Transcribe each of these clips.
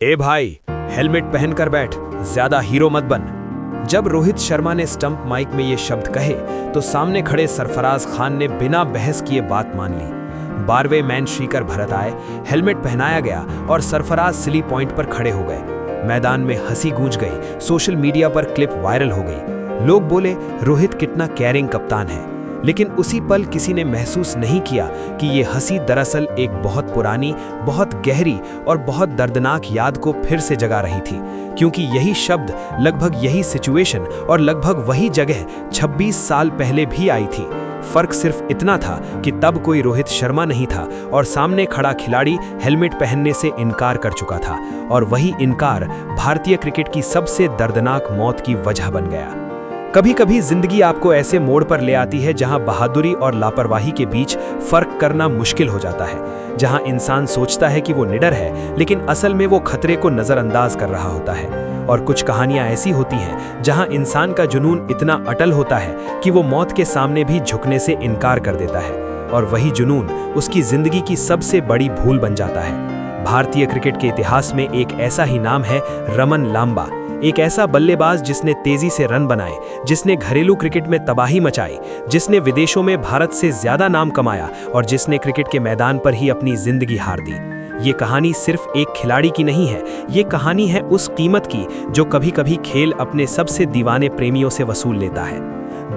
ए भाई, हेलमेट पहनकर बैठ, ज्यादा हीरो मत बन। जब रोहित शर्मा ने स्टंप माइक में ये शब्द कहे तो सामने खड़े सरफराज खान ने बिना बहस किए बात मान ली। 12वें मैन श्रीकर भरत आए, हेलमेट पहनाया गया और सरफराज सिली पॉइंट पर खड़े हो गए। मैदान में हंसी गूंज गई, सोशल मीडिया पर क्लिप वायरल हो गई। लोग बोले रोहित कितना केयरिंग कप्तान है, लेकिन उसी पल किसी ने महसूस नहीं किया कि ये हंसी दरअसल एक बहुत पुरानी, बहुत गहरी और बहुत दर्दनाक याद को फिर से जगा रही थी। क्योंकि यही शब्द, लगभग यही सिचुएशन और लगभग वही जगह 26 साल पहले भी आई थी। फर्क सिर्फ इतना था कि तब कोई रोहित शर्मा नहीं था और सामने खड़ा खिलाड़ी हेलमेट पहनने से इनकार कर चुका था, और वही इनकार भारतीय क्रिकेट की सबसे दर्दनाक मौत की वजह बन गया। कभी कभी जिंदगी आपको ऐसे मोड़ पर ले आती है जहां बहादुरी और लापरवाही के बीच फर्क करना मुश्किल हो जाता है, जहां इंसान सोचता है कि वो निडर है लेकिन असल में वो खतरे को नजरअंदाज कर रहा होता है। और कुछ कहानियां ऐसी होती हैं जहां इंसान का जुनून इतना अटल होता है कि वो मौत के सामने भी झुकने से इनकार कर देता है, और वही जुनून उसकी जिंदगी की सबसे बड़ी भूल बन जाता है। भारतीय क्रिकेट के इतिहास में एक ऐसा ही नाम है रमन लांबा, एक ऐसा बल्लेबाज जिसने तेजी से रन बनाए, जिसने घरेलू क्रिकेट में तबाही मचाई, जिसने विदेशों में भारत से ज्यादा नाम कमाया और जिसने क्रिकेट के मैदान पर ही अपनी जिंदगी हार दी। ये कहानी सिर्फ एक खिलाड़ी की नहीं है, ये कहानी है उस कीमत की जो कभी कभी खेल अपने सबसे दीवाने प्रेमियों से वसूल लेता है।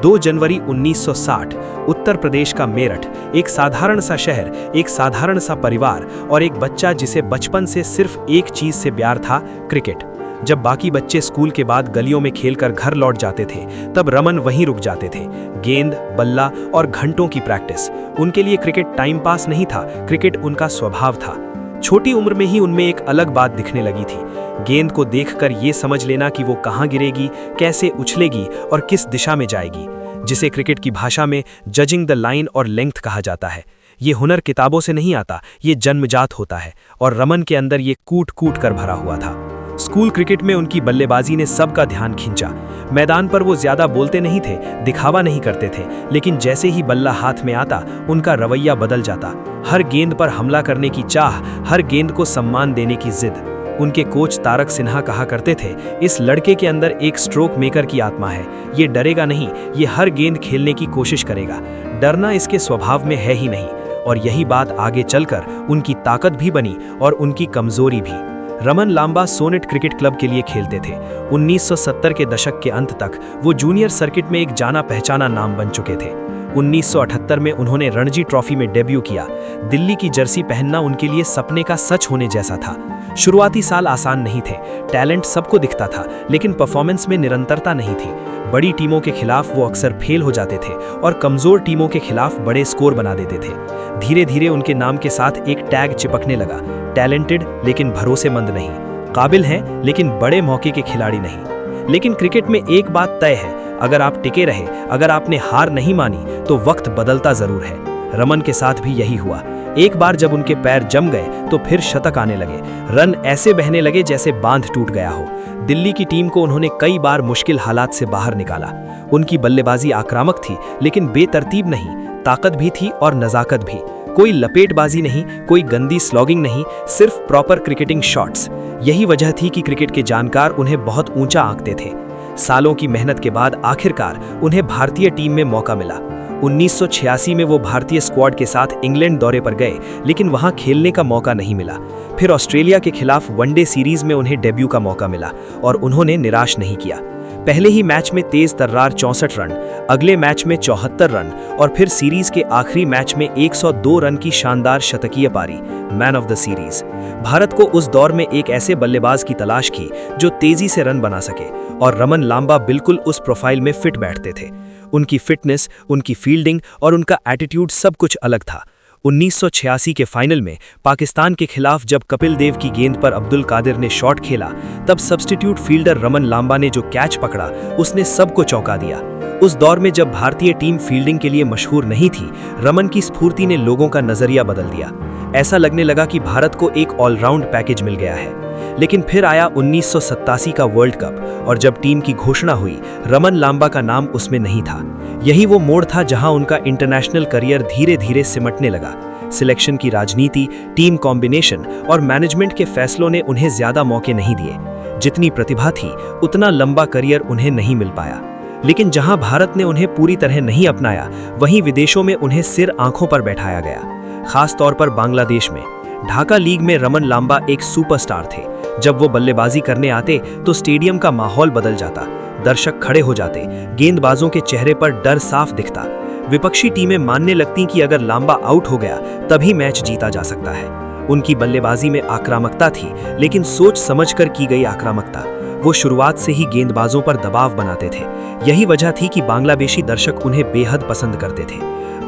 2 जनवरी 1960, उत्तर प्रदेश का मेरठ, एक साधारण सा शहर, एक साधारण सा परिवार और एक बच्चा जिसे बचपन से सिर्फ एक चीज से प्यार था, क्रिकेट। जब बाकी बच्चे स्कूल के बाद गलियों में खेलकर घर लौट जाते थे, तब रमन वहीं रुक जाते थे। गेंद, बल्ला और घंटों की प्रैक्टिस। उनके लिए क्रिकेट टाइम पास नहीं था, क्रिकेट उनका स्वभाव था। छोटी उम्र में ही उनमें एक अलग बात दिखने लगी थी। गेंद को देखकर ये समझ लेना कि वो कहाँ गिरेगी, कैसे उछलेगी और किस दिशा में जाएगी, जिसे क्रिकेट की भाषा में जजिंग द लाइन और लेंथ कहा जाता है। ये हुनर किताबों से नहीं आता, ये जन्मजात होता है, और रमन के अंदर ये कूट कूट कर भरा हुआ था। स्कूल क्रिकेट में उनकी बल्लेबाजी ने सबका ध्यान खींचा। मैदान पर वो ज्यादा बोलते नहीं थे, दिखावा नहीं करते थे, लेकिन जैसे ही बल्ला हाथ में आता उनका रवैया बदल जाता। हर गेंद पर हमला करने की चाह, हर गेंद को सम्मान देने की जिद। उनके कोच तारक सिन्हा कहा करते थे, इस लड़के के अंदर एक स्ट्रोक मेकर की आत्मा है, ये डरेगा नहीं, ये हर गेंद खेलने की कोशिश करेगा। डरना इसके स्वभाव में है ही नहीं, और यही बात आगे चलकर उनकी ताकत भी बनी और उनकी कमजोरी भी। Raman Lamba Sonnet cricket club के लिए खेलते थे। 1970 के दशक के अंत तक वो जूनियर सर्किट में एक जाना पहचाना नाम बन चुके थे। 1978 में उन्होंने रणजी ट्रॉफी में डेब्यू किया। दिल्ली की जर्सी पहनना उनके लिए सपने का सच होने जैसा था। शुरुआती साल आसान नहीं थे, टैलेंट सबको दिखता था, लेकिन परफॉर्मेंस में निरंतरता नहीं थी। बड़ी टीमों के खिलाफ वो अक्सर फेल हो जाते थे और कमजोर टीमों के खिलाफ बड़े स्कोर बना देते थे। धीरे धीरे उनके नाम के साथ एक टैग चिपकने लगा, टैलेंटेड लेकिन भरोसेमंद नहीं, काबिल हैं लेकिन बड़े मौके के खिलाड़ी नहीं। लेकिन क्रिकेट में एक बात तय है, अगर आप टिके रहे, अगर आपने हार नहीं मानी, तो वक्त बदलता जरूर है। रमन के साथ भी यही हुआ। एक बार जब उनके पैर जम गए तो फिर शतक आने लगे, रन ऐसे बहने लगे जैसे बांध टूट गया हो। दिल्ली की टीम को उन्होंने कई बार मुश्किल हालात से बाहर निकाला। उनकी बल्लेबाजी आक्रामक थी लेकिन बेतरतीब नहीं, ताकत भी थी और नजाकत भी। कोई लपेटबाजी नहीं, कोई गंदी स्लॉगिंग नहीं, सिर्फ प्रॉपर क्रिकेटिंग शॉट्स। यही वजह थी कि क्रिकेट के जानकार उन्हें बहुत ऊंचा आंकते थे। सालों की मेहनत के बाद आखिरकार उन्हें भारतीय टीम में मौका मिला। 1986 में वो भारतीय स्क्वाड के साथ इंग्लैंड दौरे पर गए, लेकिन वहां खेलने का मौका नहीं मिला। फिर ऑस्ट्रेलिया के खिलाफ वनडे सीरीज में उन्हें डेब्यू का मौका मिला और उन्होंने निराश नहीं किया। पहले ही मैच में तेज तर्रार 64 रन, अगले मैच में 74 रन और फिर सीरीज के आखिरी मैच में 102 रन की शानदार शतकीय पारी, man of the series. Bharat को उस दौर में एक ऐसे बल्लेबाज की तलाश की जो तेजी से रन बना सके, और रमन लांबा बिल्कुल उस प्रोफाइल में फिट बैठते थे। उनकी फिटनेस, उनकी फील्डिंग और उनका एटीट्यूड सब कुछ अलग था। 1986 के फाइनल में पाकिस्तान के खिलाफ जब कपिल देव की गेंद पर अब्दुल कादिर ने शॉट खेला, तब सब्स्टिट्यूट फील्डर रमन लांबा ने जो कैच पकड़ा, उसने सबको चौंका दिया। उस दौर में जब भारतीय टीम फील्डिंग के लिए मशहूर नहीं थी, रमन की स्फूर्ति ने लोगों का नजरिया बदल दिया। ऐसा लगने लगा कि भारत को एक ऑलराउंड पैकेज मिल गया है। लेकिन फिर आया 1987 का वर्ल्ड कप, और जब टीम की घोषणा हुई, रमन लांबा का नाम उसमें नहीं था। यही वो मोड़ था जहां उनका इंटरनेशनल करियर धीरे धीरे सिमटने लगा। सिलेक्शन की राजनीति, टीम कॉम्बिनेशन और मैनेजमेंट के फैसलों ने उन्हें ज्यादा मौके नहीं दिए। जितनी प्रतिभा थी उतना लंबा करियर उन्हें नहीं मिल पाया। लेकिन जहां भारत ने उन्हें पूरी तरह नहीं अपनाया, वहीं विदेशों में उन्हें सिर आंखों पर बैठाया गया। खास तौर पर बांग्लादेश में ढाका लीग में रमन लांबा एक सुपरस्टार थे। जब वो बल्लेबाजी करने आते तो स्टेडियम का माहौल बदल जाता, दर्शक खड़े हो जाते, गेंदबाजों के चेहरे पर डर साफ दिखता। विपक्षी टीमें मानने लगती कि अगर लांबा आउट हो गया तभी मैच जीता जा सकता है। उनकी बल्लेबाजी में आक्रामकता थी, लेकिन सोच समझकर की गई आक्रामकता। वो शुरुआत से ही गेंदबाजों पर दबाव बनाते थे। यही वजह थी कि बांग्लादेशी दर्शक उन्हें बेहद पसंद करते थे।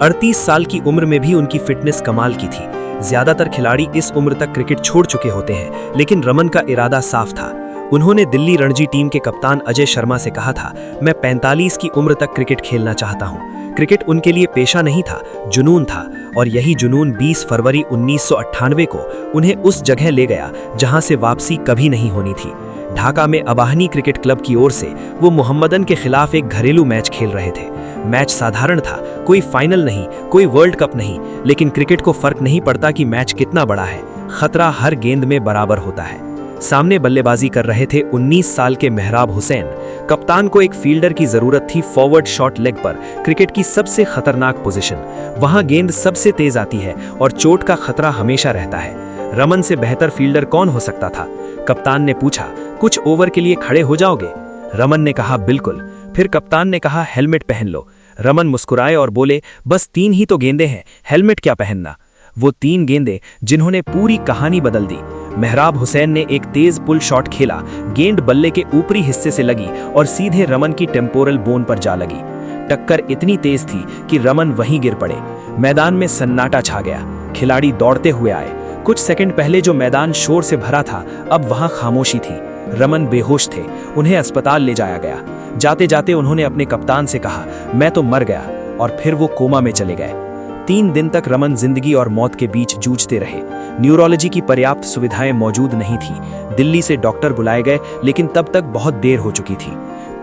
38 साल की उम्र में भी उनकी फिटनेस कमाल की थी। ज्यादातर खिलाड़ी इस उम्र तक क्रिकेट छोड़ चुके होते हैं, लेकिन रमन का इरादा साफ था। उन्होंने दिल्ली रणजी टीम के कप्तान अजय शर्मा से कहा था, मैं 45 की उम्र तक क्रिकेट खेलना चाहता हूं। क्रिकेट उनके लिए पेशा नहीं था, जुनून था, और यही जुनून 20 फरवरी 1998 को उन्हें उस जगह ले गया जहां से वापसी कभी नहीं होनी थी। ढाका में अबाहनी क्रिकेट क्लब की ओर से वो मोहम्मदन के खिलाफ एक घरेलू मैच खेल रहे थे। मैच साधारण था, कोई फाइनल नहीं, कोई वर्ल्ड कप नहीं, लेकिन क्रिकेट को फर्क नहीं पड़ता कि मैच कितना बड़ा है, खतरा हर गेंद में बराबर होता है। सामने बल्लेबाजी कर रहे थे 19 साल के मेहराब हुसैन। कप्तान को एक फील्डर की जरूरत थी फॉरवर्ड शॉट लेग पर, क्रिकेट की सबसे खतरनाक पोजीशन। वहां गेंद सबसे तेज आती है और चोट का खतरा हमेशा रहता है। रमन से बेहतर फील्डर कौन हो सकता था? कप्तान ने पूछा, कुछ ओवर के लिए खड़े हो जाओगे? रमन ने कहा, बिल्कुल। फिर कप्तान ने कहा, हेलमेट पहन लो। रमन मुस्कुराए और बोले, बस 3 ही तो गेंदें हैं, हेलमेट क्या पहनना। वो 3 गेंदें जिन्होंने पूरी कहानी बदल दी। मेहराब हुसैन ने एक तेज पुल शॉट खेला, गेंद बल्ले के ऊपरी हिस्से से लगी और सीधे रमन की टेम्पोरल बोन पर जा लगी। टक्कर इतनी तेज थी कि रमन वहीं गिर पड़े। मैदान में सन्नाटा छा गया। खिलाड़ी दौड़ते हुए आए। कुछ सेकंड पहले जो मैदान शोर से भरा था, अब वहां खामोशी थी। रमन बेहोश थे। उन्हें अस्पताल ले जाया गया। जाते जाते उन्होंने अपने कप्तान से कहा, मैं तो मर गया, और फिर वो कोमा में चले गए। 3 दिन तक रमन जिंदगी और मौत के बीच जूझते रहे। न्यूरोलॉजी की पर्याप्त सुविधाएं मौजूद नहीं थी। दिल्ली से डॉक्टर बुलाए गए, लेकिन तब तक बहुत देर हो चुकी थी।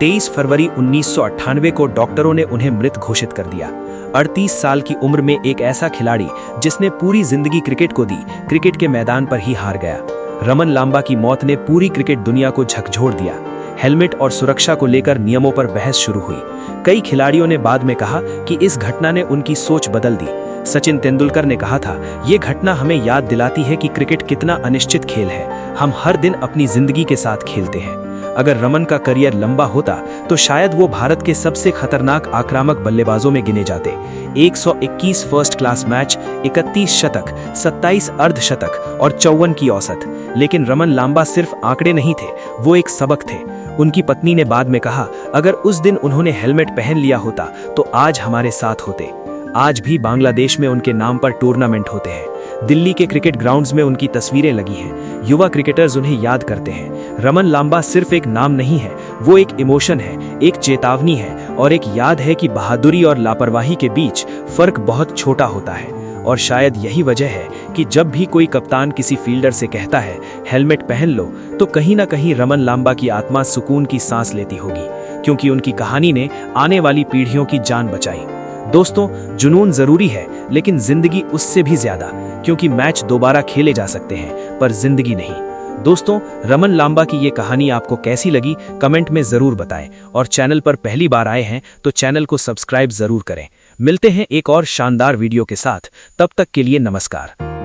23 फरवरी 1998 को डॉक्टरों ने उन्हें मृत घोषित कर दिया। 38 साल की उम्र में एक ऐसा खिलाड़ी जिसने पूरी जिंदगी क्रिकेट को दी, क्रिकेट के मैदान पर ही हार गया। रमन लांबा की मौत ने पूरी क्रिकेट दुनिया को झकझोर दिया। हेलमेट और सुरक्षा को लेकर नियमों पर बहस शुरू हुई। कई खिलाड़ियों ने बाद में कहा कि इस घटना ने उनकी सोच बदल दी। सचिन तेंदुलकर ने कहा था, ये घटना हमें याद दिलाती है कि क्रिकेट कितना अनिश्चित खेल है। हम हर दिन अपनी जिंदगी के साथ खेलते हैं। अगर रमन का करियर लंबा होता तो शायद वो भारत के सबसे खतरनाक आक्रामक बल्लेबाजों में गिने जाते। 121 फर्स्ट क्लास मैच, 31 शतक, 27 अर्धशतक और 54 की औसत। लेकिन रमन लांबा सिर्फ आंकड़े नहीं थे, वो एक सबक थे। उनकी पत्नी ने बाद में कहा, अगर उस दिन उन्होंने हेलमेट पहन लिया होता तो आज हमारे साथ होते। आज भी बांग्लादेश में उनके नाम पर टूर्नामेंट होते हैं। दिल्ली के क्रिकेट ग्राउंड्स में उनकी तस्वीरें लगी हैं। युवा क्रिकेटर्स उन्हें याद करते हैं। रमन लांबा सिर्फ एक नाम नहीं है, वो एक इमोशन है, एक चेतावनी है और एक याद है कि बहादुरी और लापरवाही के बीच फर्क बहुत छोटा होता है। और शायद यही वजह है कि जब भी कोई कप्तान किसी फील्डर से कहता है हेलमेट पहन लो, तो कहीं ना कहीं रमन लांबा की आत्मा सुकून की सांस लेती होगी, क्योंकि उनकी कहानी ने आने वाली पीढ़ियों की जान बचाई। दोस्तों, जुनून जरूरी है, लेकिन जिंदगी उससे भी ज्यादा, क्योंकि मैच दोबारा खेले जा सकते हैं पर जिंदगी नहीं। दोस्तों, रमन लांबा की ये कहानी आपको कैसी लगी कमेंट में जरूर बताएं, और चैनल पर पहली बार आए हैं तो चैनल को सब्सक्राइब जरूर करें। मिलते हैं एक और शानदार वीडियो के साथ, तब तक के लिए नमस्कार।